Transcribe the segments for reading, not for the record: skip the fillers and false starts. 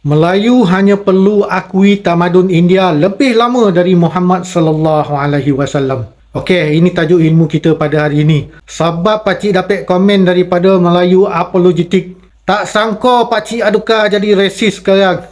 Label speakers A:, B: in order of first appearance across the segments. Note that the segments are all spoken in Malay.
A: Melayu hanya perlu akui tamadun India lebih lama dari Muhammad sallallahu alaihi wasallam. Okey, ini tajuk ilmu kita pada hari ini. Sebab pakcik dapat komen daripada Melayu Apologetik. Tak sangka pakcik adukah jadi resis sekarang.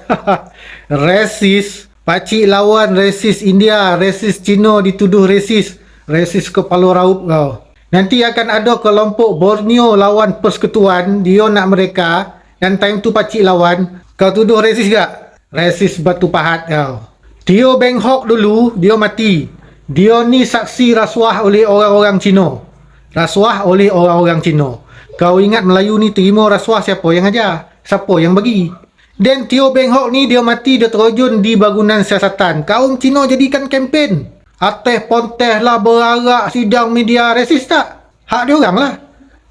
A: Resis? Pakcik lawan resis India, resis Cina dituduh resis. Resis kepala raup kau. Nanti akan ada kelompok Borneo lawan Persekutuan, dia nak mereka. Dan time tu pakcik lawan. Kau tuduh resis tak? Resis batu pahat kau. Tio Beng Hok dulu, dia mati. Dia ni saksi rasuah oleh orang-orang Cina. Rasuah oleh orang-orang Cina. Kau ingat Melayu ni terima rasuah siapa yang ajar? Siapa yang bagi? Dan Tio Beng Hok ni dia mati, dia terjun di bangunan siasatan. Kaum Cina jadikan kempen. Ateh ponteh lah berarak sidang media resis tak? Hak dia orang lah.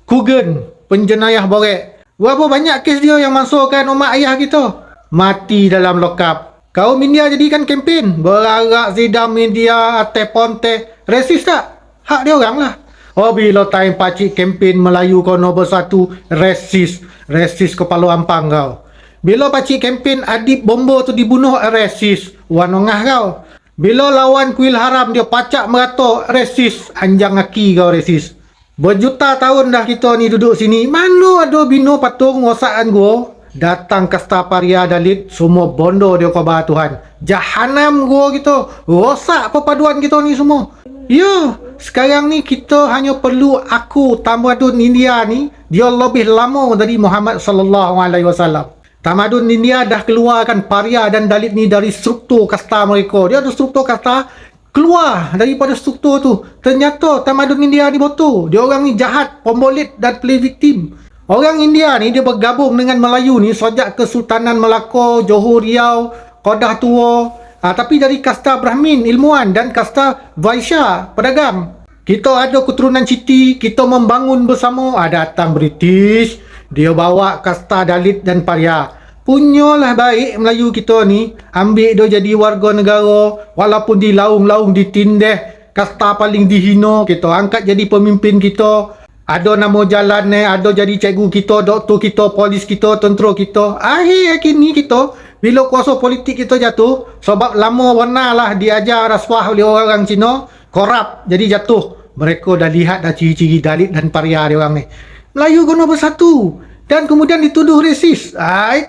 A: Kugen, penjenayah borek. Berapa banyak kes dia yang masukkan umat ayah kita? Mati dalam lokap. Kaum India jadikan kempen. Berarak sidang media, ateh ponteh. Resis tak? Hak dia orang lah. Oh, bila time pakcik kempen Melayu kono bersatu, resis. Resis kepala ampang kau. Bila pakcik kempen Adib Bombo tu dibunuh, resis. Wanongah kau. Bila lawan kuil haram dia pacak merata, resis. Anjang aki kau resis. Berjuta tahun dah kita ni duduk sini. Mana ada bina patung wasaan gua? Datang kasta paria dalit, semua bondo dia khabar Tuhan. Jahanam gua kita. Rosak perpaduan kita ni semua. Ya, sekarang ni kita hanya perlu aku tamadun India ni, dia lebih lama dari Muhammad sallallahu alaihi wasallam. Tamadun India dah keluarkan paria dan dalit ni dari struktur kasta mereka. Dia ada struktur kasta, keluar daripada struktur tu. Ternyata tamadun India ni botol. Dia orang ni jahat, pembolit dan play victim. Orang India ni dia bergabung dengan Melayu ni sejak Kesultanan Melaka, Johor Riau, Kedah Tua. Tapi dari kasta Brahmin, ilmuwan, dan kasta Vaishya, pedagang. Kita ada keturunan Siti, kita membangun bersama. Datang British, dia bawa kasta Dalit dan Paria. Punyalah baik Melayu kita ni, ambil dia jadi warga negara, walaupun di laung-laung ditindih, kasta paling dihina, kita angkat jadi pemimpin kita. Ada nama jalan ni, ada jadi cikgu kita, doktor kita, polis kita, tentera kita. Akhir ni kita, bila kuasa politik kita jatuh, sebab lama warna lah diajar rasuah oleh orang Cina, korup, jadi jatuh. Mereka dah lihat dah ciri-ciri Dalit dan Paria dia orang ni. Melayu kena bersatu. Dan kemudian dituduh resis.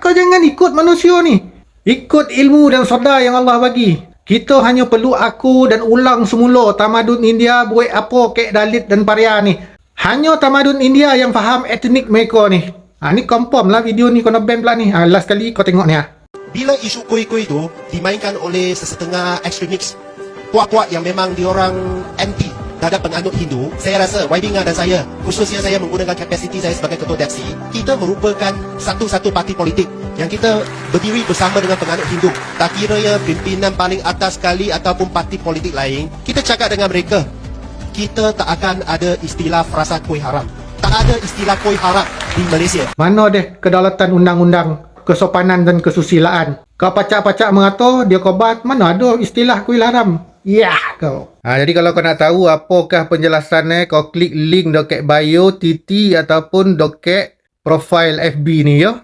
A: Kau jangan ikut manusia ni. Ikut ilmu dan sedar yang Allah bagi. Kita hanya perlu aku dan ulang semula tamadun India buat apa kek Dalit dan Paria ni. Hanya tamadun India yang faham etnik mereka ni. Ni confirm lah video ni kena ban pula ni. Last kali kau tengok ni.
B: Bila isu kuih-kuih tu dimainkan oleh sesetengah ekstremis, puak-puak yang memang diorang anti terhadap penganut Hindu, saya rasa Waidinga dan saya, khususnya saya menggunakan kapasiti saya sebagai ketua DAPSI, kita merupakan satu-satu parti politik yang kita berdiri bersama dengan penganut Hindu. Tak kira ya pimpinan paling atas sekali ataupun parti politik lain, kita cakap dengan mereka, kita tak akan ada istilah frasa kuih haram. Tak ada istilah kuih haram di Malaysia.
A: Mana deh kedaulatan undang-undang, kesopanan dan kesusilaan? Kau pacak-pacak mengata dia kobat, mana ada istilah kuih haram? Ya kau. Jadi kalau kau nak tahu apakah penjelasannya, kau klik link dekat bio TT ataupun dekat profile FB ni ya.